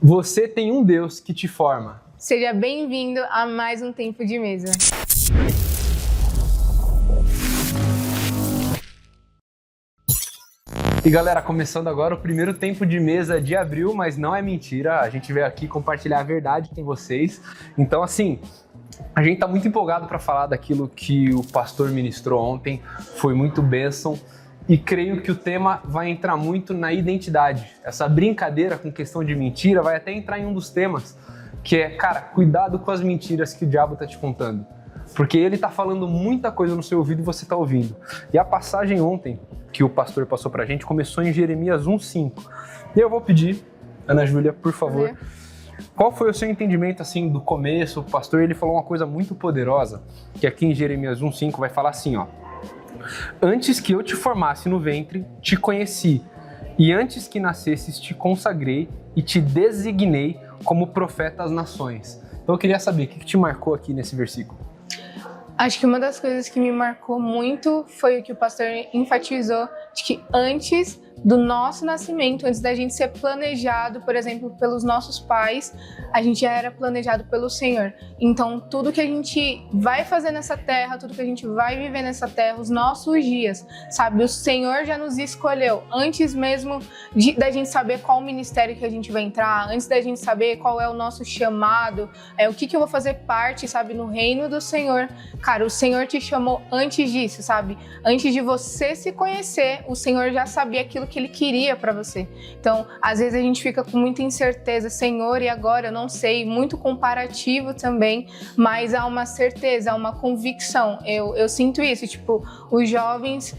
Você tem um Deus que te forma. Seja bem-vindo a mais um Tempo de Mesa. E galera, começando agora o primeiro Tempo de Mesa de abril, mas não é mentira, a gente veio aqui compartilhar a verdade com vocês. Então assim, a gente tá muito empolgado para falar daquilo que o pastor ministrou ontem, foi muito bênção. E creio que o tema vai entrar muito na identidade. Essa brincadeira com questão de mentira vai até entrar em um dos temas, que é, cara, cuidado com as mentiras que o diabo tá te contando. Porque ele tá falando muita coisa no seu ouvido e você tá ouvindo. E a passagem ontem, que o pastor passou pra gente, começou em Jeremias 1:5. E eu vou pedir, Ana Júlia, por favor, qual foi o seu entendimento assim do começo? O pastor ele falou uma coisa muito poderosa, que aqui em Jeremias 1:5 vai falar assim, ó. Antes que eu te formasse no ventre, te conheci, e antes que nascesses te consagrei e te designei como profeta às nações. Então eu queria saber, o que te marcou aqui nesse versículo? Acho que uma das coisas que me marcou muito foi o que o pastor enfatizou, de que antes do nosso nascimento, antes da gente ser planejado, por exemplo, pelos nossos pais, a gente já era planejado pelo Senhor. Então, tudo que a gente vai fazer nessa terra, tudo que a gente vai viver nessa terra, os nossos dias, sabe? O Senhor já nos escolheu antes mesmo da gente saber qual ministério que a gente vai entrar, antes da gente saber qual é o nosso chamado, o que eu vou fazer parte, sabe? No reino do Senhor. Cara, o Senhor te chamou antes disso, sabe? Antes de você se conhecer, o Senhor já sabia aquilo que Ele queria para você. Então, às vezes a gente fica com muita incerteza, Senhor, e agora eu não sei, muito comparativo também, mas há uma certeza, há uma convicção. Eu sinto isso, tipo, os jovens,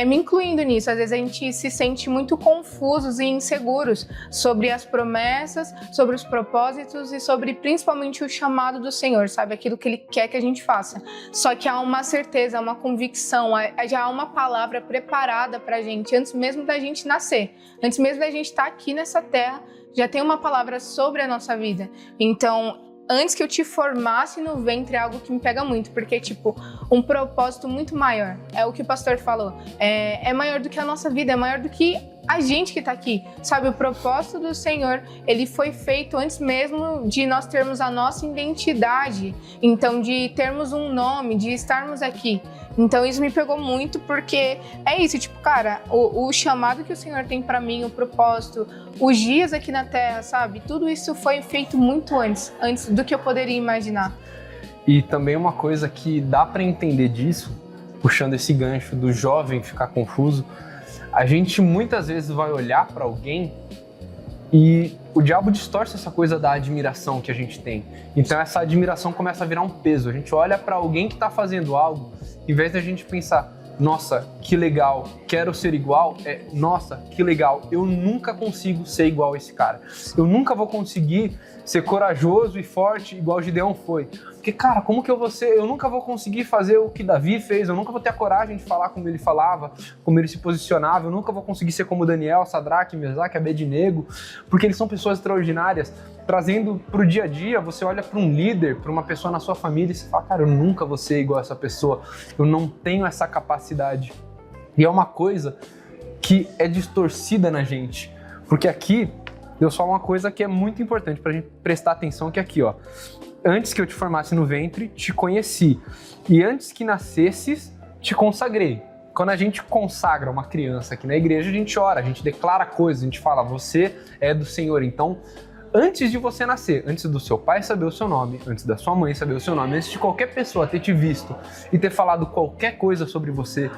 me incluindo nisso, às vezes a gente se sente muito confusos e inseguros sobre as promessas, sobre os propósitos e sobre principalmente o chamado do Senhor, sabe? Aquilo que Ele quer que a gente faça. Só que há uma certeza, há uma convicção, já há uma palavra preparada pra gente, antes mesmo da gente nascer, antes mesmo da gente estar aqui nessa terra, já tem uma palavra sobre a nossa vida. Então, antes que eu te formasse no ventre é algo que me pega muito, porque, tipo, um propósito muito maior, é o que o pastor falou, é maior do que a nossa vida, é maior do que a gente que tá aqui, sabe? O propósito do Senhor, ele foi feito antes mesmo de nós termos a nossa identidade, então de termos um nome, de estarmos aqui. Então isso me pegou muito, porque é isso, tipo, cara, o chamado que o Senhor tem pra mim, o propósito, os dias aqui na Terra, sabe? Tudo isso foi feito muito antes do que eu poderia imaginar. E também uma coisa que dá pra entender disso, puxando esse gancho do jovem ficar confuso, a gente muitas vezes vai olhar para alguém e o diabo distorce essa coisa da admiração que a gente tem. Então essa admiração começa a virar um peso. A gente olha para alguém que está fazendo algo, em vez da gente pensar, nossa, que legal, quero ser igual, nossa, que legal, eu nunca consigo ser igual a esse cara. Eu nunca vou conseguir ser corajoso e forte igual Gideão foi. Porque, cara, como que eu vou ser? Eu nunca vou conseguir fazer o que Davi fez, eu nunca vou ter a coragem de falar como ele falava, como ele se posicionava, eu nunca vou conseguir ser como Daniel, Sadraque, Mesaque, Abednego, porque eles são pessoas extraordinárias. Trazendo pro dia a dia, você olha para um líder, para uma pessoa na sua família e você fala, cara, eu nunca vou ser igual a essa pessoa, eu não tenho essa capacidade. E é uma coisa que é distorcida na gente, porque aqui Deus fala uma coisa que é muito importante pra gente prestar atenção, que é aqui, ó. Antes que eu te formasse no ventre, te conheci. E antes que nascesses, te consagrei. Quando a gente consagra uma criança aqui na igreja, a gente ora, a gente declara coisas, a gente fala, você é do Senhor. Então, antes de você nascer, antes do seu pai saber o seu nome, antes da sua mãe saber o seu nome, antes de qualquer pessoa ter te visto e ter falado qualquer coisa sobre você,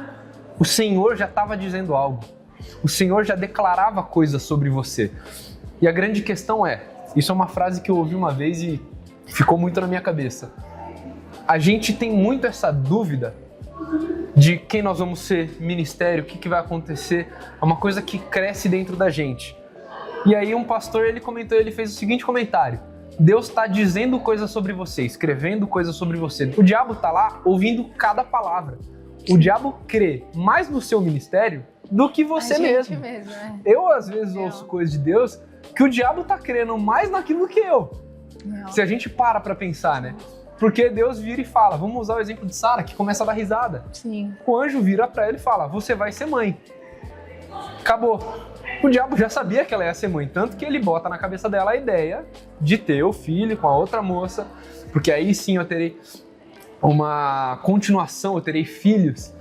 o Senhor já estava dizendo algo. O Senhor já declarava coisas sobre você. E a grande questão é, isso é uma frase que eu ouvi uma vez e ficou muito na minha cabeça. A gente tem muito essa dúvida de quem nós vamos ser, ministério, o que vai acontecer. É uma coisa que cresce dentro da gente. E aí um pastor, ele comentou, ele fez o seguinte comentário. Deus está dizendo coisas sobre você, escrevendo coisas sobre você. O diabo está lá ouvindo cada palavra. O diabo crê mais no seu ministério do que você mesmo. Eu, às vezes, ouço coisas de Deus que o diabo tá crendo mais naquilo do que eu. Não. Se a gente para pensar, né? Porque Deus vira e fala, vamos usar o exemplo de Sara, que começa a dar risada. Sim. O anjo vira pra ela e fala, você vai ser mãe. Acabou. O diabo já sabia que ela ia ser mãe, tanto que ele bota na cabeça dela a ideia de ter o filho com a outra moça, porque aí sim eu terei uma continuação, eu terei filhos.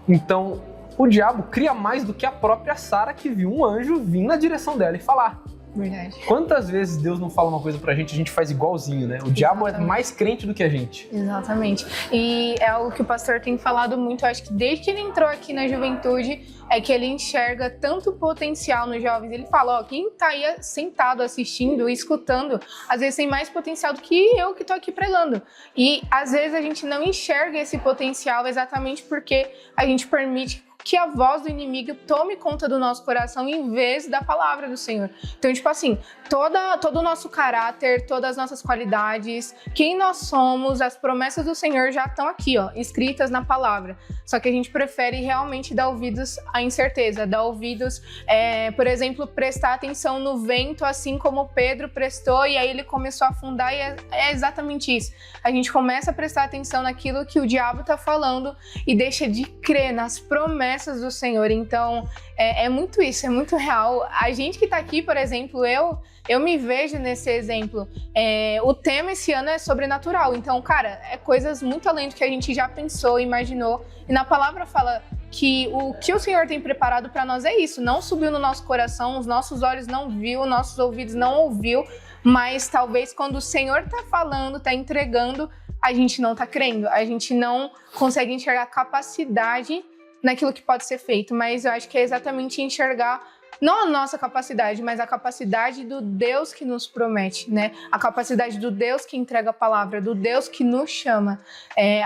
Então, o diabo cria mais do que a própria Sara, que viu um anjo vir na direção dela e falar. Verdade. Quantas vezes Deus não fala uma coisa pra gente, a gente faz igualzinho, né? O diabo é mais crente do que a gente. Exatamente. E é algo que o pastor tem falado muito, acho que desde que ele entrou aqui na juventude, é que ele enxerga tanto potencial nos jovens. Ele fala, ó, quem tá aí sentado assistindo, escutando, às vezes tem mais potencial do que eu que tô aqui pregando. E às vezes a gente não enxerga esse potencial exatamente porque a gente permite que a voz do inimigo tome conta do nosso coração em vez da palavra do Senhor. Então, tipo assim, todo o nosso caráter, todas as nossas qualidades, quem nós somos, as promessas do Senhor já estão aqui, ó, escritas na palavra. Só que a gente prefere realmente dar ouvidos à incerteza, dar ouvidos, por exemplo, prestar atenção no vento, assim como Pedro prestou, e aí ele começou a afundar, e é exatamente isso. A gente começa a prestar atenção naquilo que o diabo está falando e deixa de crer nas promessas do Senhor. Então, é muito isso, é muito real. A gente que está aqui, por exemplo, eu me vejo nesse exemplo. O tema esse ano é sobrenatural. Então, cara, é coisas muito além do que a gente já pensou, imaginou. E na palavra fala que o que o Senhor tem preparado para nós é isso. Não subiu no nosso coração, os nossos olhos não viu, nossos ouvidos não ouviu, mas talvez quando o Senhor está falando, está entregando, a gente não está crendo. A gente não consegue enxergar a capacidade naquilo que pode ser feito, mas eu acho que é exatamente enxergar não a nossa capacidade, mas a capacidade do Deus que nos promete, né? A capacidade do Deus que entrega a palavra, do Deus que nos chama.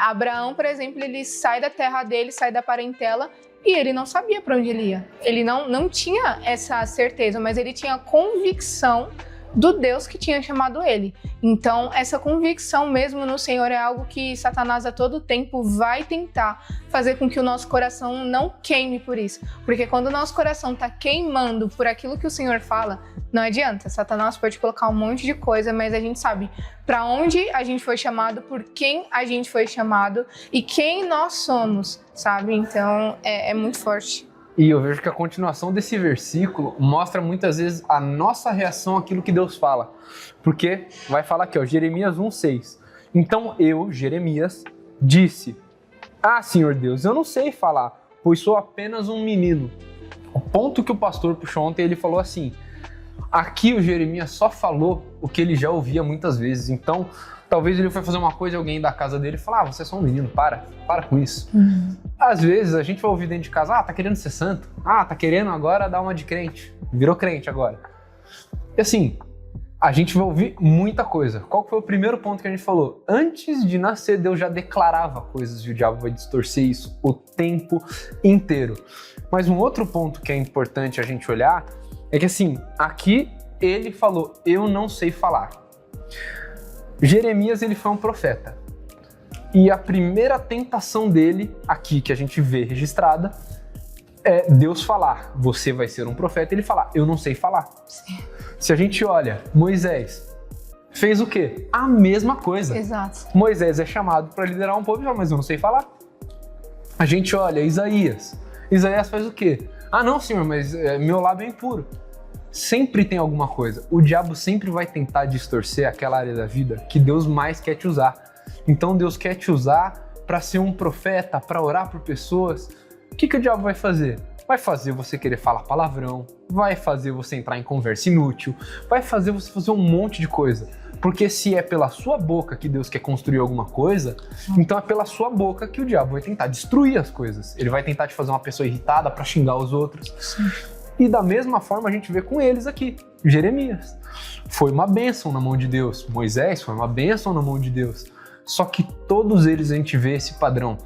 Abraão, por exemplo, ele sai da terra dele, sai da parentela, e ele não sabia para onde ele ia. Ele não tinha essa certeza, mas ele tinha a convicção do Deus que tinha chamado ele. Então, essa convicção mesmo no Senhor é algo que Satanás a todo tempo vai tentar fazer com que o nosso coração não queime por isso. Porque quando o nosso coração está queimando por aquilo que o Senhor fala, não adianta. Satanás pode colocar um monte de coisa, mas a gente sabe para onde a gente foi chamado, por quem a gente foi chamado e quem nós somos, sabe? Então, é muito forte. E eu vejo que a continuação desse versículo mostra muitas vezes a nossa reação àquilo que Deus fala. Porque vai falar aqui, ó, Jeremias 1,6. Então eu, Jeremias, disse: Ah, Senhor Deus, eu não sei falar, pois sou apenas um menino. O ponto que o pastor puxou ontem, ele falou assim: aqui o Jeremias só falou o que ele já ouvia muitas vezes. Então, talvez ele foi fazer uma coisa e alguém da casa dele falar: você é só um menino, para com isso. Às vezes a gente vai ouvir dentro de casa: tá querendo ser santo? Tá querendo agora dar uma de crente. Virou crente agora. E assim, a gente vai ouvir muita coisa. Qual foi o primeiro ponto que a gente falou? Antes de nascer, Deus já declarava coisas e o diabo vai distorcer isso o tempo inteiro. Mas um outro ponto que é importante a gente olhar é que assim, aqui ele falou: eu não sei falar. Jeremias, ele foi um profeta. E a primeira tentação dele, aqui que a gente vê registrada, é Deus falar: você vai ser um profeta. Ele falar: eu não sei falar. Sim. Se a gente olha, Moisés fez o quê? A mesma coisa. Exato. Moisés é chamado para liderar um povo, mas eu não sei falar. A gente olha, Isaías faz o quê? Não, senhor, mas meu lábio é impuro. Sempre tem alguma coisa. O diabo sempre vai tentar distorcer aquela área da vida que Deus mais quer te usar. Então Deus quer te usar para ser um profeta, para orar por pessoas. O que o diabo vai fazer? Vai fazer você querer falar palavrão, vai fazer você entrar em conversa inútil, vai fazer você fazer um monte de coisa. Porque se é pela sua boca que Deus quer construir alguma coisa, então é pela sua boca que o diabo vai tentar destruir as coisas. Ele vai tentar te fazer uma pessoa irritada para xingar os outros. Sim. E da mesma forma a gente vê com eles aqui. Jeremias foi uma bênção na mão de Deus. Moisés foi uma bênção na mão de Deus. Só que todos eles a gente vê esse padrão.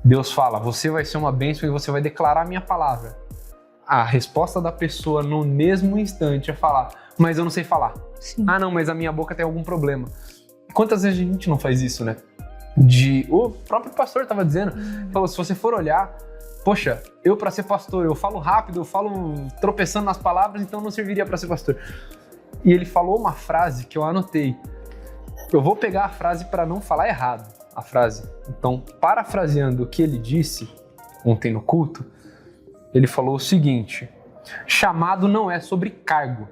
Deus fala: você vai ser uma bênção e você vai declarar a minha palavra. A resposta da pessoa no mesmo instante é falar: mas eu não sei falar. Sim. Não, mas a minha boca tem algum problema. Quantas vezes a gente não faz isso, né? O próprio pastor estava dizendo, falou: se você for olhar, poxa, eu para ser pastor, eu falo rápido, eu falo tropeçando nas palavras, então não serviria para ser pastor. E ele falou uma frase que eu anotei. Eu vou pegar a frase para não falar errado, a frase. Então, parafraseando o que ele disse ontem no culto, ele falou o seguinte: Chamado não é sobre cargo,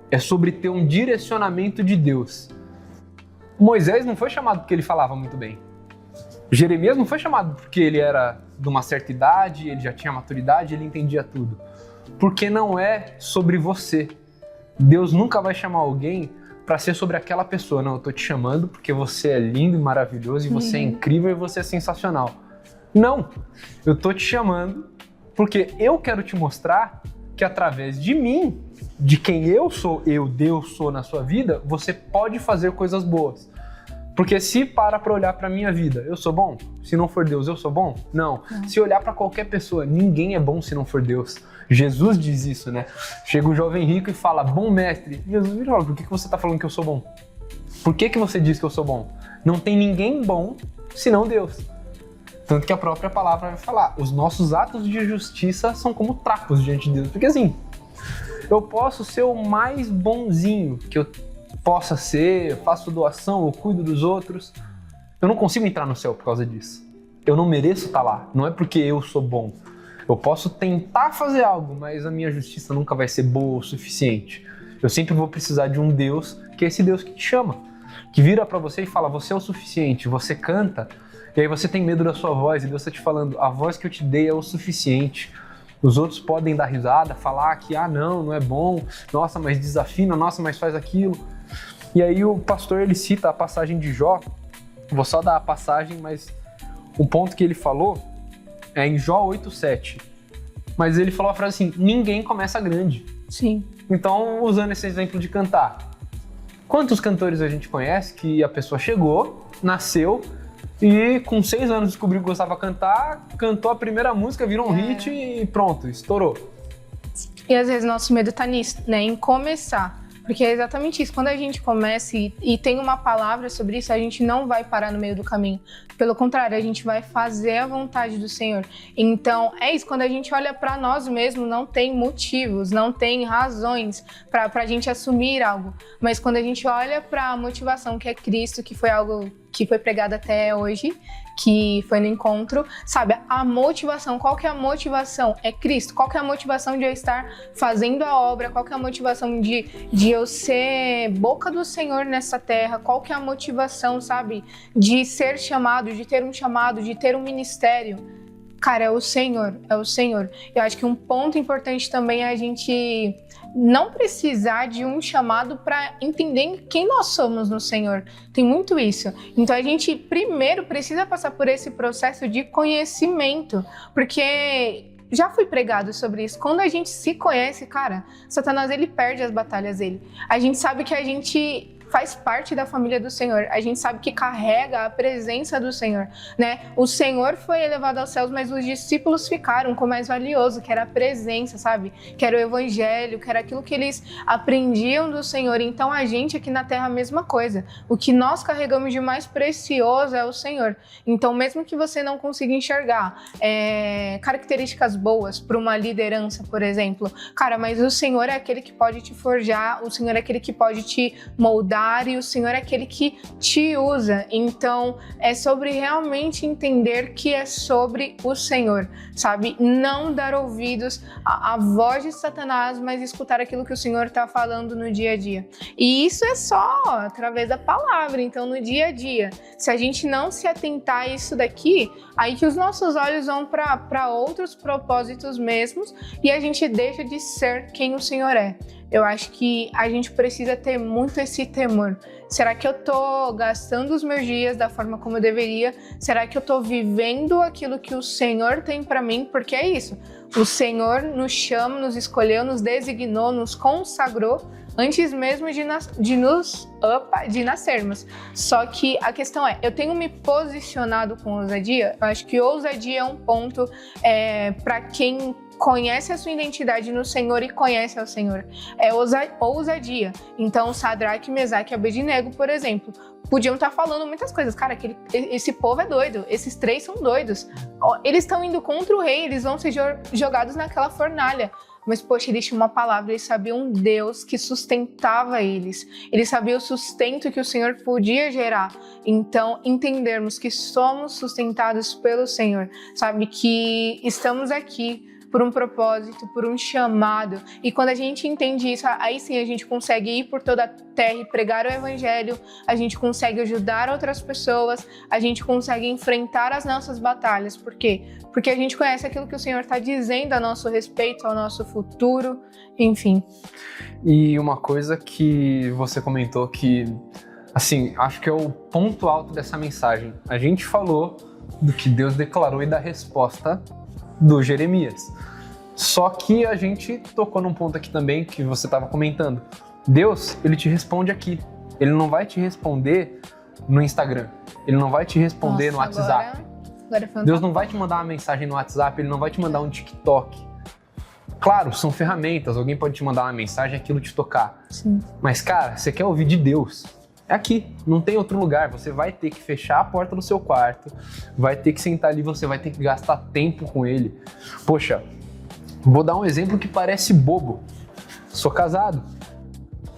é sobre ter um direcionamento de Deus. Moisés não foi chamado porque ele falava muito bem. Jeremias não foi chamado porque ele era de uma certa idade, ele já tinha maturidade, ele entendia tudo. Porque não é sobre você. Deus nunca vai chamar alguém para ser sobre aquela pessoa. Não, eu tô te chamando porque você é lindo e maravilhoso, e você é incrível e você é sensacional. Não, eu tô te chamando porque eu quero te mostrar que através de mim, de quem eu sou, Deus sou na sua vida, você pode fazer coisas boas. Porque se para olhar para minha vida, eu sou bom? Se não for Deus, eu sou bom? Não. Se olhar para qualquer pessoa, ninguém é bom se não for Deus. Jesus diz isso, né? Chega um jovem rico e fala, bom mestre. Jesus me fala, por que você está falando que eu sou bom? Por que você diz que eu sou bom? Não tem ninguém bom senão Deus. Tanto que a própria palavra vai falar, os nossos atos de justiça são como trapos diante de Deus. Porque assim, eu posso ser o mais bonzinho que eu possa ser, eu faço doação, eu cuido dos outros. Eu não consigo entrar no céu por causa disso. Eu não mereço estar lá, não é porque eu sou bom. Eu posso tentar fazer algo, mas a minha justiça nunca vai ser boa o suficiente. Eu sempre vou precisar de um Deus, que é esse Deus que te chama, que vira pra você e fala, você é o suficiente, você canta, e aí você tem medo da sua voz, e Deus está te falando, a voz que eu te dei é o suficiente. Os outros podem dar risada, falar que, não é bom, nossa, mas desafina, nossa, mas faz aquilo. E aí o pastor, ele cita a passagem de Jó, vou só dar a passagem, mas o ponto que ele falou é em Jó 8:7. Mas ele falou a frase assim, ninguém começa grande. Sim. Então, usando esse exemplo de cantar, quantos cantores a gente conhece que a pessoa chegou, nasceu e com 6 anos descobriu que gostava de cantar, cantou a primeira música, virou um hit e pronto, estourou. E às vezes nosso medo tá nisso, né? Em começar. Porque é exatamente isso. Quando a gente começa e tem uma palavra sobre isso, a gente não vai parar no meio do caminho. Pelo contrário, a gente vai fazer a vontade do Senhor. Então, é isso. Quando a gente olha para nós mesmos, não tem motivos, não tem razões para a gente assumir algo. Mas quando a gente olha para a motivação que é Cristo, que foi algo que foi pregado até hoje, que foi no encontro, sabe? A motivação, qual que é a motivação? É Cristo. Qual que é a motivação de eu estar fazendo a obra? Qual que é a motivação de eu ser boca do Senhor nessa terra? Qual que é a motivação, sabe? De ser chamado, de ter um chamado, de ter um ministério. Cara, é o Senhor, é o Senhor. Eu acho que um ponto importante também é a gente não precisar de um chamado para entender quem nós somos no Senhor. Tem muito isso. Então a gente primeiro precisa passar por esse processo de conhecimento, porque já foi pregado sobre isso. Quando a gente se conhece, cara, Satanás, ele perde as batalhas dele. A gente sabe que a gente faz parte da família do Senhor. A gente sabe que carrega a presença do Senhor, né? O Senhor foi elevado aos céus, mas os discípulos ficaram com o mais valioso, que era a presença, sabe? Que era o evangelho, que era aquilo que eles aprendiam do Senhor. Então a gente aqui na terra, a mesma coisa. O que nós carregamos de mais precioso é o Senhor. Então mesmo que você não consiga enxergar características boas para uma liderança, por exemplo, cara, mas o Senhor é aquele que pode te forjar, o Senhor é aquele que pode te moldar, e o Senhor é aquele que te usa. Então é sobre realmente entender que é sobre o Senhor, sabe? Não dar ouvidos à voz de Satanás, mas escutar aquilo que o Senhor está falando no dia a dia. E isso é só através da palavra. Então no dia a dia, se a gente não se atentar a isso daqui, aí que os nossos olhos vão para outros propósitos mesmos e a gente deixa de ser quem o Senhor é. Eu acho que a gente precisa ter muito esse temor. Será que eu tô gastando os meus dias da forma como eu deveria? Será que eu tô vivendo aquilo que o Senhor tem para mim? Porque é isso. O Senhor nos chama, nos escolheu, nos designou, nos consagrou antes mesmo de nascermos. Só que a questão é, eu tenho me posicionado com ousadia? Eu acho que ousadia é um ponto para quem conhece a sua identidade no Senhor e conhece ao Senhor. É ousadia. Então, Sadraque, Mesaque e Abednego, por exemplo, podiam estar falando muitas coisas. Cara, esse povo é doido, esses 3 são doidos. Eles estão indo contra o rei, eles vão ser jogados naquela fornalha. Mas, poxa, eles tinham uma palavra, eles sabiam um Deus que sustentava eles. Eles sabiam o sustento que o Senhor podia gerar. Então, entendermos que somos sustentados pelo Senhor, sabe? Que estamos aqui por um propósito, por um chamado. E quando a gente entende isso, aí sim a gente consegue ir por toda a terra e pregar o evangelho, a gente consegue ajudar outras pessoas, a gente consegue enfrentar as nossas batalhas. Por quê? Porque a gente conhece aquilo que o Senhor está dizendo a nosso respeito, ao nosso futuro, enfim. E uma coisa que você comentou que, assim, acho que é o ponto alto dessa mensagem. A gente falou do que Deus declarou e da resposta do Jeremias. Só que a gente tocou num ponto aqui também que você estava comentando. Deus, ele te responde aqui. Ele não vai te responder no Instagram. Ele não vai te responder no WhatsApp. Agora Deus não vai te mandar uma mensagem no WhatsApp, ele não vai te mandar um TikTok. Claro, são ferramentas, alguém pode te mandar uma mensagem e aquilo te tocar. Sim. Mas, cara, você quer ouvir de Deus? É aqui, não tem outro lugar. Você vai ter que fechar a porta do seu quarto, vai ter que sentar ali, você vai ter que gastar tempo com ele. Poxa, vou dar um exemplo que parece bobo. Sou casado.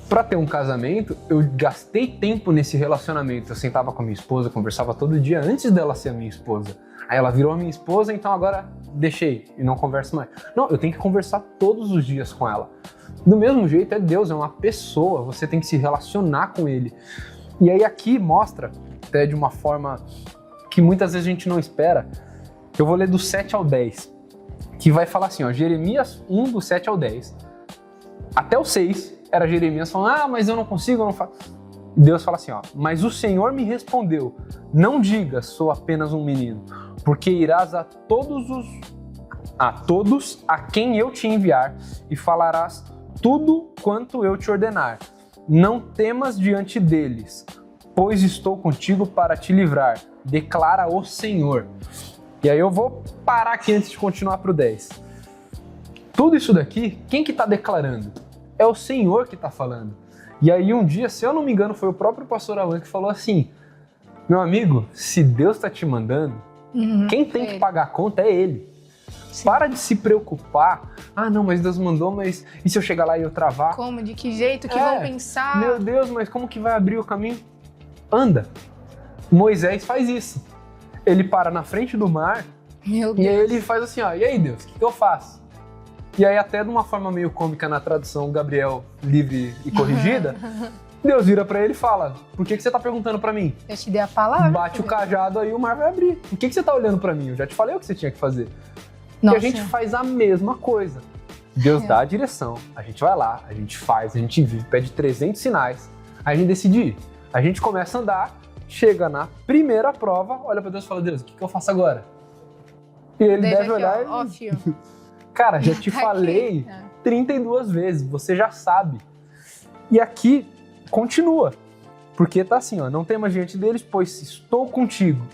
Para ter um casamento, eu gastei tempo nesse relacionamento. Eu sentava com a minha esposa, conversava todo dia antes dela ser a minha esposa. Aí ela virou a minha esposa, então agora deixei e não converso mais. Não, eu tenho que conversar todos os dias com ela. Do mesmo jeito, é Deus, é uma pessoa, você tem que se relacionar com ele. E aí aqui mostra, até de uma forma que muitas vezes a gente não espera, eu vou ler do 7 ao 10, que vai falar assim, ó, Jeremias 1, do 7 ao 10. Até o 6 era Jeremias falando, mas eu não consigo, eu não faço. Deus fala assim, ó, mas o Senhor me respondeu, não diga, sou apenas um menino, porque irás a todos a quem eu te enviar e falarás tudo quanto eu te ordenar. Não temas diante deles, pois estou contigo para te livrar, declara o Senhor. E aí eu vou parar aqui antes de continuar para o 10. Tudo isso daqui, quem que está declarando? É o Senhor que está falando. E aí um dia, se eu não me engano, foi o próprio pastor Alan que falou assim, meu amigo, se Deus está te mandando, quem tem que pagar a conta é Ele. Sim. Para de se preocupar. Não, mas Deus mandou, mas e se eu chegar lá e eu travar? Como? De que jeito? O que vão pensar? Meu Deus, mas como que vai abrir o caminho? Anda. Moisés faz isso. Ele para na frente do mar e aí ele faz assim, ó, e aí Deus, o que eu faço? E aí até de uma forma meio cômica na tradução Gabriel livre e corrigida, Deus vira pra ele e fala, por que você tá perguntando pra mim? Eu te dei a palavra. Bate o cajado aí o mar vai abrir. Por que você tá olhando pra mim? Eu já te falei o que você tinha que fazer. Nossa. E a gente faz a mesma coisa. Deus dá a direção, a gente vai lá, a gente faz, a gente vive, pede 300 sinais, aí a gente decide ir. A gente começa a andar, chega na primeira prova, olha pra Deus e fala, Deus, o que eu faço agora? E ele deve aqui, olhar ó, filho. Cara, já te falei 32 vezes, você já sabe. E aqui continua, porque tá assim, ó, não temas diante deles, pois estou contigo,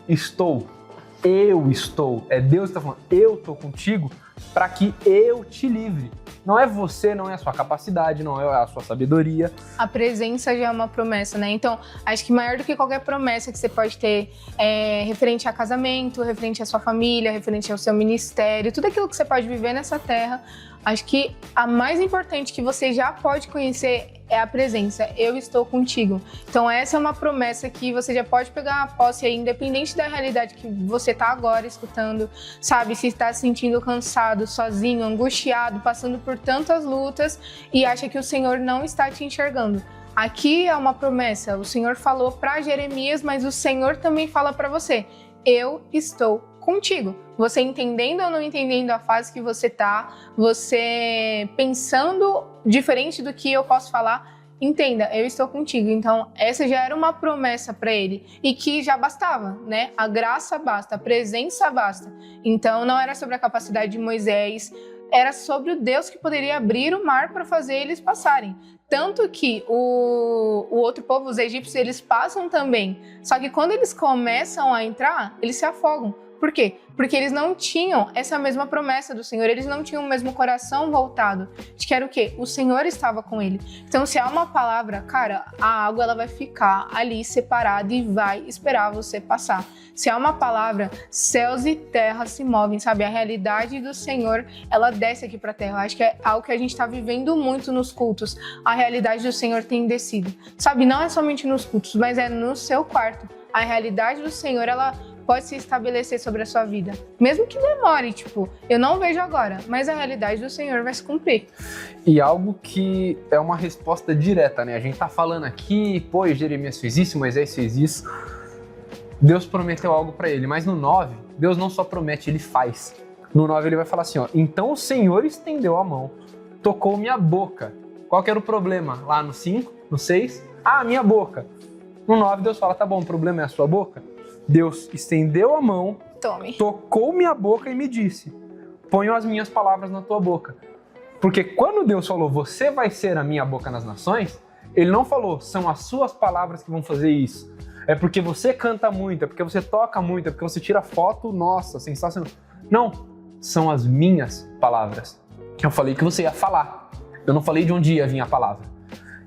eu estou, é Deus que tá falando, eu tô contigo para que eu te livre. Não é você, não é a sua capacidade, não é a sua sabedoria. A presença já é uma promessa, né? Então, acho que maior do que qualquer promessa que você pode ter referente a casamento, referente à sua família, referente ao seu ministério, tudo aquilo que você pode viver nessa terra, acho que a mais importante que você já pode conhecer é a presença. Eu estou contigo. Então essa é uma promessa que você já pode pegar a posse aí, independente da realidade que você está agora escutando, sabe? Se está se sentindo cansado, sozinho, angustiado, passando por tantas lutas e acha que o Senhor não está te enxergando. Aqui é uma promessa. O Senhor falou para Jeremias, mas o Senhor também fala para você. Eu estou contigo. Você entendendo ou não entendendo a fase que você tá, você pensando diferente do que eu posso falar, entenda, eu estou contigo. Então, essa já era uma promessa para ele e que já bastava, né? A graça basta, a presença basta. Então, não era sobre a capacidade de Moisés, era sobre o Deus que poderia abrir o mar para fazer eles passarem. Tanto que o outro povo, os egípcios, eles passam também. Só que quando eles começam a entrar, eles se afogam. Por quê? Porque eles não tinham essa mesma promessa do Senhor, eles não tinham o mesmo coração voltado, de que era o quê? O Senhor estava com ele. Então, se há uma palavra, cara, a água ela vai ficar ali separada e vai esperar você passar. Se há uma palavra, céus e terra se movem, sabe? A realidade do Senhor, ela desce aqui pra terra. Eu acho que é algo que a gente tá vivendo muito nos cultos. A realidade do Senhor tem descido. Sabe, não é somente nos cultos, mas é no seu quarto. A realidade do Senhor, ela pode se estabelecer sobre a sua vida. Mesmo que demore, tipo, eu não vejo agora, mas a realidade do Senhor vai se cumprir. E algo que é uma resposta direta, né? A gente tá falando aqui, pô, Jeremias fez isso, Moisés fez isso. Deus prometeu algo para ele, mas no 9, Deus não só promete, ele faz. No 9 ele vai falar assim, ó, então o Senhor estendeu a mão, tocou minha boca. Qual que era o problema? Lá no 5, no 6, minha boca. No 9 Deus fala, tá bom, o problema é a sua boca? Deus estendeu a mão, tocou minha boca e me disse, ponho as minhas palavras na tua boca. Porque quando Deus falou, você vai ser a minha boca nas nações, ele não falou, são as suas palavras que vão fazer isso. É porque você canta muito, é porque você toca muito, é porque você tira foto, nossa, sensacional. Não, são as minhas palavras. Eu falei que você ia falar. Eu não falei de onde ia vir a palavra.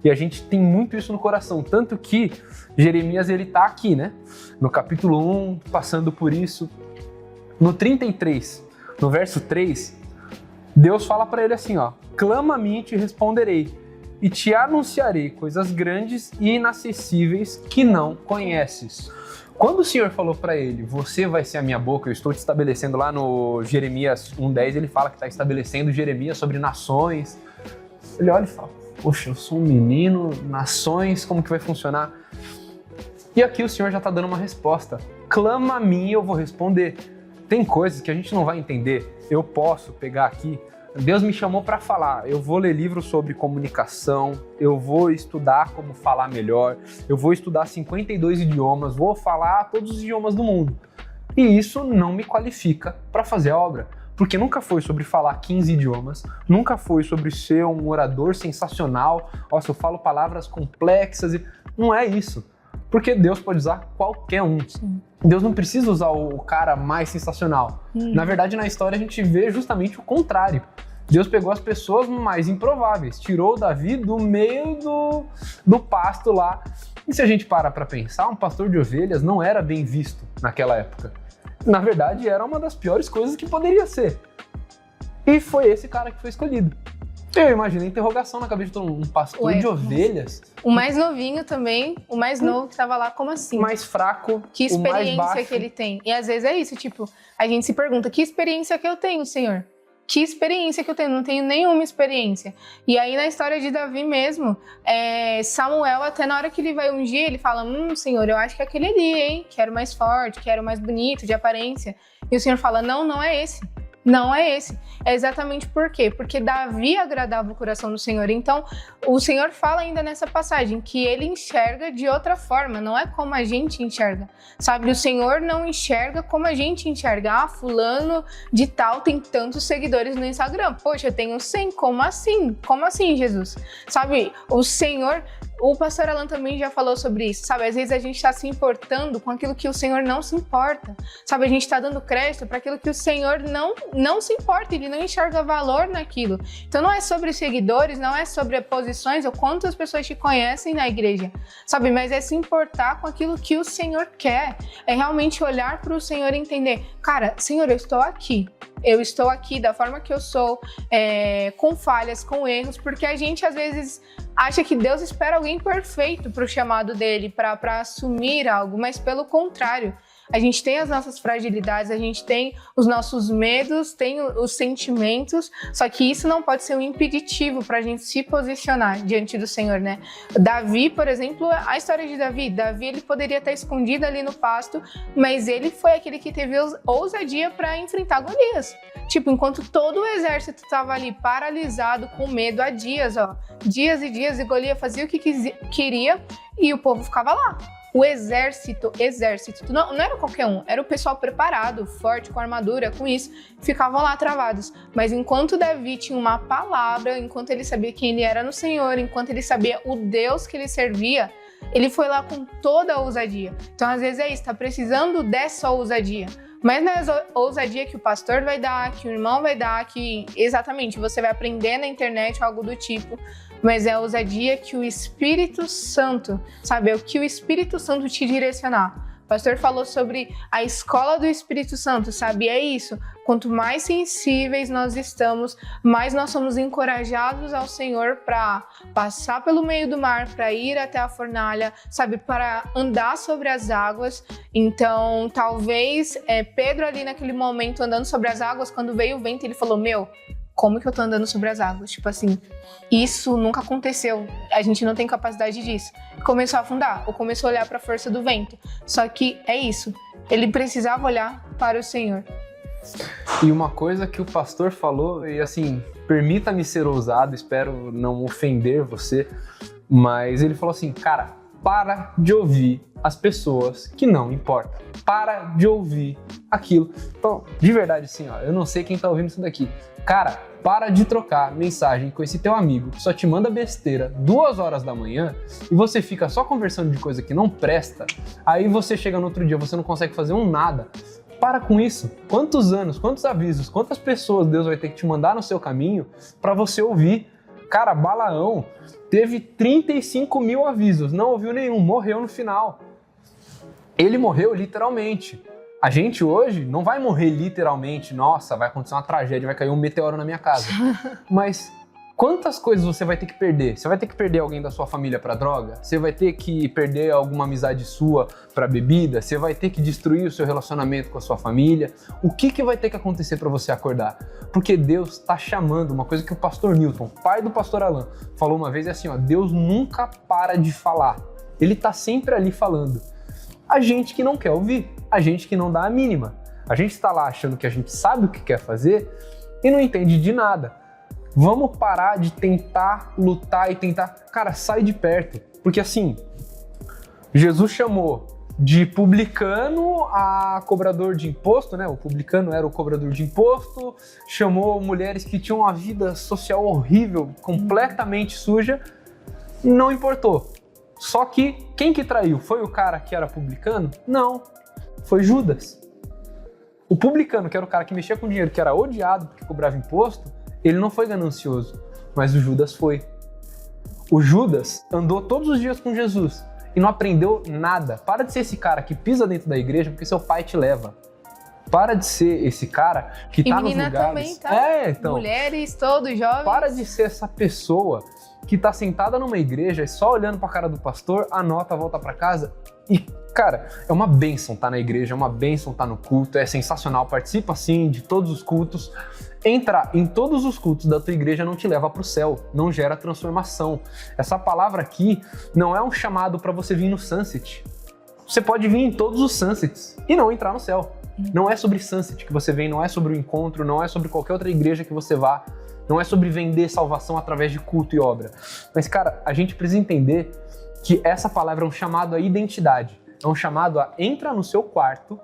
E a gente tem muito isso no coração, tanto que Jeremias, ele tá aqui, né? No capítulo 1, passando por isso. No 33, no verso 3, Deus fala para ele assim, ó, clama a mim e te responderei, e te anunciarei coisas grandes e inacessíveis que não conheces. Quando o Senhor falou para ele, você vai ser a minha boca, eu estou te estabelecendo, lá no Jeremias 1:10, ele fala que está estabelecendo Jeremias sobre nações. Ele olha e fala, poxa, eu sou um menino, nações, como que vai funcionar? E aqui o Senhor já está dando uma resposta. Clama a mim e eu vou responder. Tem coisas que a gente não vai entender. Eu posso pegar aqui, Deus me chamou para falar, eu vou ler livros sobre comunicação, eu vou estudar como falar melhor, eu vou estudar 52 idiomas, vou falar todos os idiomas do mundo. E isso não me qualifica para fazer a obra, porque nunca foi sobre falar 15 idiomas, nunca foi sobre ser um orador sensacional, se eu falo palavras complexas, não é isso. Porque Deus pode usar qualquer um. Sim. Deus não precisa usar o cara mais sensacional. Na verdade, na história a gente vê justamente o contrário. Deus pegou as pessoas mais improváveis, tirou Davi do meio do pasto lá. E se a gente para pensar, um pastor de ovelhas não era bem visto naquela época. Na verdade, era uma das piores coisas que poderia ser. E foi esse cara que foi escolhido. Eu imaginei a interrogação na cabeça de todo mundo. Um pastor de ovelhas. O mais novinho também, o mais novo que tava lá, como assim? O mais fraco, que o mais experiência baixo. Que ele tem. E às vezes é isso, tipo, a gente se pergunta, que experiência que eu tenho, Senhor? Que experiência que eu tenho? Não tenho nenhuma experiência. E aí na história de Davi mesmo, Samuel, até na hora que ele vai ungir, ele fala, Senhor, eu acho que é aquele ali, hein? Que era o mais forte, que era o mais bonito, de aparência. E o Senhor fala, não é esse. Não é esse. É exatamente por quê? Porque Davi agradava o coração do Senhor. Então, o Senhor fala ainda nessa passagem que ele enxerga de outra forma, não é como a gente enxerga. Sabe, o Senhor não enxerga como a gente enxerga. Fulano de tal tem tantos seguidores no Instagram. Poxa, eu tenho 100, como assim? Como assim, Jesus? Sabe, o Senhor... O pastor Alan também já falou sobre isso, sabe? Às vezes a gente está se importando com aquilo que o Senhor não se importa, sabe? A gente está dando crédito para aquilo que o Senhor não se importa, ele não enxerga valor naquilo. Então não é sobre seguidores, não é sobre posições ou quantas pessoas te conhecem na igreja, sabe? Mas é se importar com aquilo que o Senhor quer, é realmente olhar para o Senhor e entender, cara, Senhor, eu estou aqui da forma que eu sou, com falhas, com erros, porque a gente às vezes acha que Deus espera alguém perfeito para o chamado dele, para assumir algo, mas pelo contrário, a gente tem as nossas fragilidades, a gente tem os nossos medos, tem os sentimentos, só que isso não pode ser um impeditivo para a gente se posicionar diante do Senhor, né? Davi, por exemplo, a história de Davi, ele poderia estar escondido ali no pasto, mas ele foi aquele que teve ousadia para enfrentar Golias. Tipo, enquanto todo o exército estava ali paralisado, com medo há dias e dias, e Golias fazia o que queria e o povo ficava lá. O exército, não era qualquer um, era o pessoal preparado, forte, com armadura, com isso, ficavam lá travados. Mas enquanto Davi tinha uma palavra, enquanto ele sabia quem ele era no Senhor, enquanto ele sabia o Deus que ele servia, ele foi lá com toda a ousadia. Então, às vezes é isso, tá precisando dessa ousadia. Mas não é a ousadia que o pastor vai dar, que o irmão vai dar, que exatamente você vai aprender na internet, algo do tipo. Mas é a ousadia que o Espírito Santo, sabe? É o que o Espírito Santo te direcionar. O pastor falou sobre a escola do Espírito Santo, sabe? É isso. Quanto mais sensíveis nós estamos, mais nós somos encorajados ao Senhor para passar pelo meio do mar, para ir até a fornalha, sabe? Para andar sobre as águas. Então, talvez Pedro ali naquele momento andando sobre as águas, quando veio o vento, ele falou, como que eu tô andando sobre as águas? Tipo assim, isso nunca aconteceu. A gente não tem capacidade disso. Começou a afundar, ou começou a olhar para a força do vento. Só que é isso. Ele precisava olhar para o Senhor. E uma coisa que o pastor falou, e assim, permita-me ser ousado, espero não ofender você, mas ele falou assim, cara, para de ouvir as pessoas que não importam. Para de ouvir aquilo. Então, de verdade, assim, ó, eu não sei quem tá ouvindo isso daqui. Cara, para de trocar mensagem com esse teu amigo que só te manda besteira 2 horas da manhã e você fica só conversando de coisa que não presta, aí você chega no outro dia, você não consegue fazer nada. Para com isso. Quantos anos, quantos avisos, quantas pessoas Deus vai ter que te mandar no seu caminho para você ouvir? Cara, Balaão teve 35 mil avisos, não ouviu nenhum, morreu no final. Ele morreu literalmente. A gente hoje não vai morrer literalmente, nossa, vai acontecer uma tragédia, vai cair um meteoro na minha casa. Mas quantas coisas você vai ter que perder? Você vai ter que perder alguém da sua família para droga? Você vai ter que perder alguma amizade sua para bebida? Você vai ter que destruir o seu relacionamento com a sua família? O que vai ter que acontecer para você acordar? Porque Deus está chamando, uma coisa que o pastor Newton, pai do pastor Alan, falou uma vez, é assim, ó, Deus nunca para de falar. Ele está sempre ali falando. A gente que não quer ouvir, a gente que não dá a mínima. A gente está lá achando que a gente sabe o que quer fazer e não entende de nada. Vamos parar de tentar lutar e tentar... Cara, sai de perto. Porque assim, Jesus chamou de publicano a cobrador de imposto, né? O publicano era o cobrador de imposto, chamou mulheres que tinham uma vida social horrível, completamente suja, não importou. Só que quem que traiu? Foi o cara que era publicano? Não, foi Judas. O publicano, que era o cara que mexia com dinheiro, que era odiado porque cobrava imposto, ele não foi ganancioso, mas o Judas foi. O Judas andou todos os dias com Jesus e não aprendeu nada. Para de ser esse cara que pisa dentro da igreja porque seu pai te leva. Para de ser esse cara que tá nos lugares... também, tá? Então. Mulheres, todos jovens. Para de ser essa pessoa que tá sentada numa igreja e só olhando pra cara do pastor, anota, volta pra casa. E, cara, é uma bênção tá na igreja, é uma bênção tá no culto, é sensacional, participa sim de todos os cultos. Entrar em todos os cultos da tua igreja não te leva pro céu, não gera transformação. Essa palavra aqui não é um chamado para você vir no Sunset. Você pode vir em todos os Sunsets e não entrar no céu. Não é sobre Sunset que você vem, não é sobre o encontro, não é sobre qualquer outra igreja que você vá. Não é sobre vender salvação através de culto e obra. Mas, cara, a gente precisa entender que essa palavra é um chamado à identidade. É um chamado a entra no seu quarto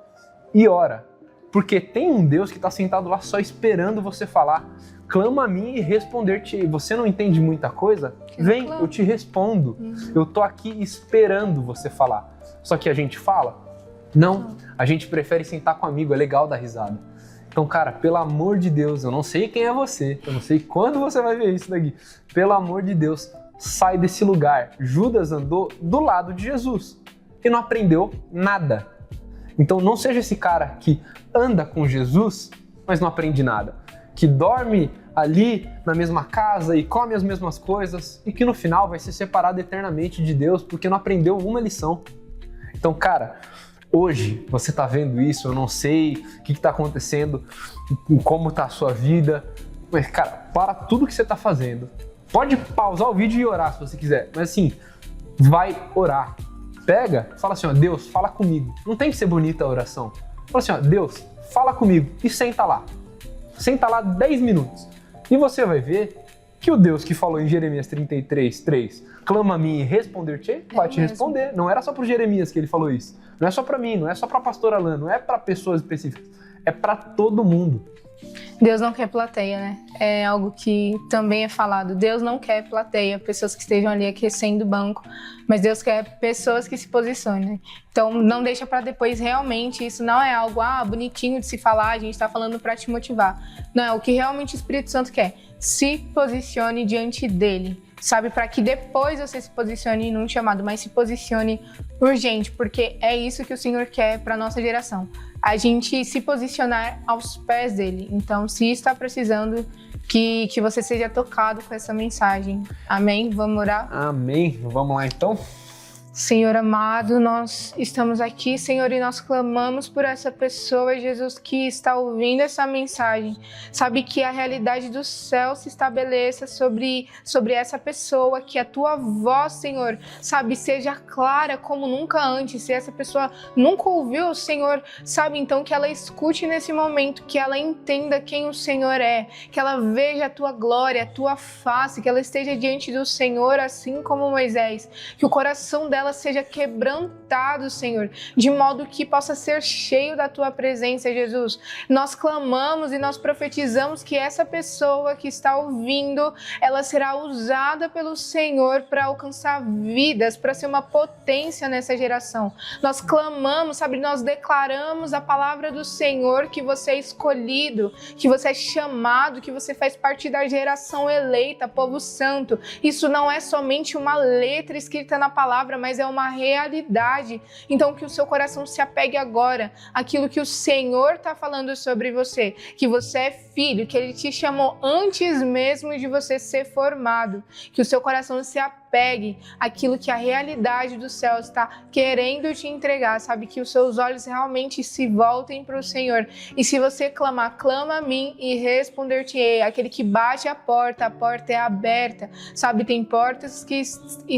e ora. Porque tem um Deus que está sentado lá só esperando você falar. Clama a mim e responder-te. Você não entende muita coisa? Vem, eu te respondo. Eu tô aqui esperando você falar. Só que a gente fala? Não. A gente prefere sentar com um amigo, é legal dar risada. Então, cara, pelo amor de Deus, eu não sei quem é você, eu não sei quando você vai ver isso daqui. Pelo amor de Deus, sai desse lugar. Judas andou do lado de Jesus e não aprendeu nada. Então, não seja esse cara que anda com Jesus, mas não aprende nada. Que dorme ali na mesma casa e come as mesmas coisas e que no final vai ser separado eternamente de Deus porque não aprendeu uma lição. Então, cara... Hoje, você está vendo isso, eu não sei o que está acontecendo, como está a sua vida, mas, cara, para tudo que você está fazendo. Pode pausar o vídeo e orar se você quiser, mas assim, vai orar. Pega, fala assim, ó, Deus, fala comigo. Não tem que ser bonita a oração. Fala assim, ó, Deus, fala comigo e senta lá. Senta lá 10 minutos. E você vai ver que o Deus que falou em Jeremias 33:3, clama a mim e responder-te, vai te responder. Não era só pro Jeremias que ele falou isso. Não é só para mim, não é só para pastor Alan, não é para pessoas específicas. É para todo mundo. Deus não quer plateia, né? É algo que também é falado. Deus não quer plateia, pessoas que estejam ali aquecendo o banco, mas Deus quer pessoas que se posicionem. Então, não deixa para depois realmente, isso não é algo bonitinho de se falar, a gente está falando para te motivar. Não, é o que realmente o Espírito Santo quer. Se posicione diante dele. sabe? Para que depois você se posicione num chamado, mas se posicione urgente, porque é isso que o Senhor quer para nossa geração. A gente se posicionar aos pés dele. Então, se está precisando, que você seja tocado com essa mensagem. Amém? Vamos orar? Amém. Vamos lá, então? Senhor amado, nós estamos aqui, Senhor, e nós clamamos por essa pessoa, Jesus, que está ouvindo essa mensagem. Sabe que a realidade do céu se estabeleça sobre essa pessoa, que a tua voz, Senhor, sabe, seja clara como nunca antes. Se essa pessoa nunca ouviu o Senhor, sabe, então que ela escute nesse momento, que ela entenda quem o Senhor é, que ela veja a tua glória, a tua face, que ela esteja diante do Senhor, assim como Moisés, que o coração dela seja quebrantado, Senhor, de modo que possa ser cheio da tua presença, Jesus. Nós clamamos e nós profetizamos que essa pessoa que está ouvindo, ela será usada pelo Senhor para alcançar vidas, para ser uma potência nessa geração. Nós clamamos, sabe, nós declaramos a palavra do Senhor, que você é escolhido, que você é chamado, que você faz parte da geração eleita, povo santo. Isso não é somente uma letra escrita na palavra, mas é uma realidade. Então que o seu coração se apegue agora àquilo que o Senhor está falando sobre você, que você é filho, que Ele te chamou antes mesmo de você ser formado, que o seu coração se apegue àquilo que a realidade do céu está querendo te entregar, sabe, que os seus olhos realmente se voltem para o Senhor, e se você clamar, clama a mim e responder-te-ei. Aquele que bate a porta é aberta, sabe, tem portas que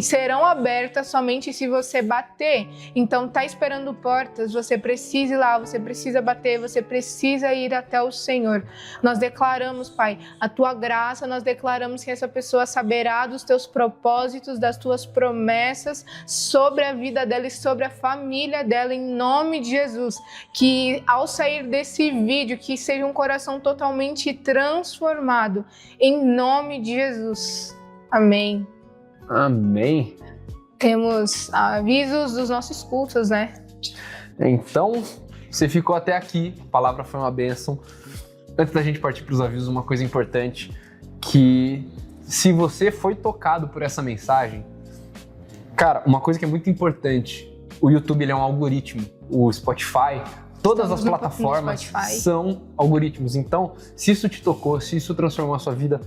serão abertas somente se você bater. Então tá esperando portas, você precisa ir lá, você precisa bater, você precisa ir até o Senhor. Nós declaramos, Pai, a tua graça, nós declaramos que essa pessoa saberá dos teus propósitos, das tuas promessas sobre a vida dela e sobre a família dela, em nome de Jesus. Que ao sair desse vídeo, que seja um coração totalmente transformado, em nome de Jesus. Amém. Amém. Temos avisos dos nossos cultos, né? Então, você ficou até aqui, a palavra foi uma bênção. Antes da gente partir para os avisos, uma coisa importante, que se você foi tocado por essa mensagem, cara, uma coisa que é muito importante, o YouTube ele é um algoritmo, o Spotify, todas as plataformas são algoritmos. Então, se isso te tocou, se isso transformou a sua vida,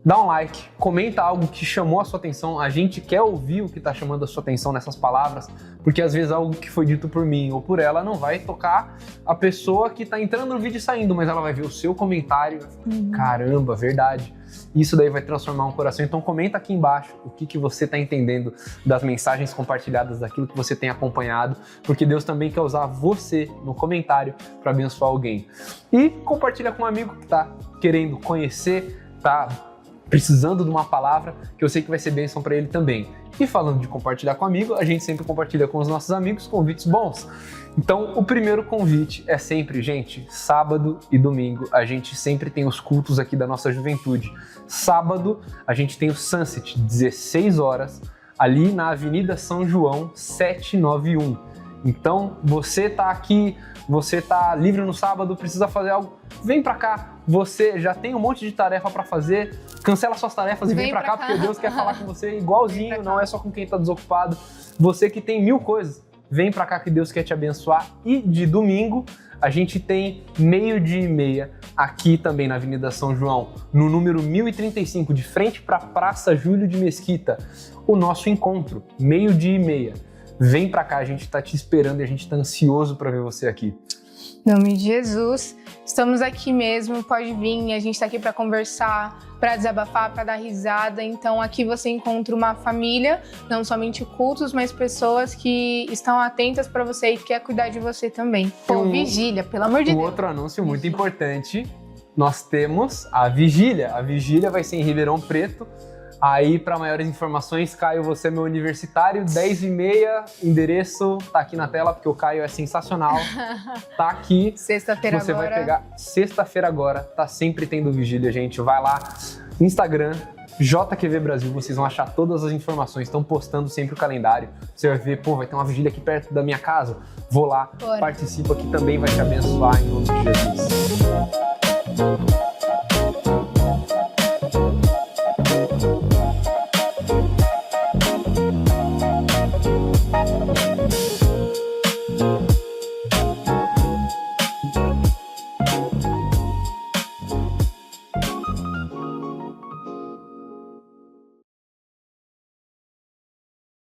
dá um like, comenta algo que chamou a sua atenção. A gente quer ouvir o que está chamando a sua atenção nessas palavras, porque às vezes algo que foi dito por mim ou por ela não vai tocar a pessoa que está entrando no vídeo e saindo, mas ela vai ver o seu comentário e vai falar, caramba, verdade. Isso daí vai transformar um coração. Então comenta aqui embaixo o que você está entendendo das mensagens compartilhadas, daquilo que você tem acompanhado, porque Deus também quer usar você no comentário para abençoar alguém. E compartilha com um amigo que está querendo conhecer, tá precisando de uma palavra, que eu sei que vai ser bênção para ele também. E falando de compartilhar com amigo, a gente sempre compartilha com os nossos amigos convites bons. Então, o primeiro convite é sempre, gente, sábado e domingo, a gente sempre tem os cultos aqui da nossa juventude. Sábado, a gente tem o Sunset, 16 horas, ali na Avenida São João, 791. Então, você tá aqui, você tá livre no sábado, precisa fazer algo, vem pra cá. Você já tem um monte de tarefa pra fazer, cancela suas tarefas e vem pra cá, porque Deus quer falar com você igualzinho, não é só com quem tá desocupado. Você que tem 1000 coisas, vem pra cá que Deus quer te abençoar. E de domingo, a gente tem 12:30 aqui também na Avenida São João, no número 1035, de frente pra Praça Júlio de Mesquita, o nosso encontro, 12:30. Vem pra cá, a gente tá te esperando e a gente tá ansioso pra ver você aqui. Em nome de Jesus, estamos aqui mesmo, pode vir, a gente está aqui para conversar, para desabafar, para dar risada. Então aqui você encontra uma família, não somente cultos, mas pessoas que estão atentas para você e que quer cuidar de você também. Pô, vigília, pelo amor de Deus. Outro anúncio muito importante, nós temos a vigília. A vigília vai ser em Ribeirão Preto. Aí, para maiores informações, Caio, você é meu universitário, 10:30, endereço tá aqui na tela, porque o Caio é sensacional, tá aqui. Sexta-feira agora. Você vai pegar, sexta-feira agora, tá sempre tendo vigília, gente. Vai lá, Instagram, JQV Brasil, vocês vão achar todas as informações, estão postando sempre o calendário. Você vai ver, pô, vai ter uma vigília aqui perto da minha casa, vou lá, participa que também vai te abençoar em nome de Jesus.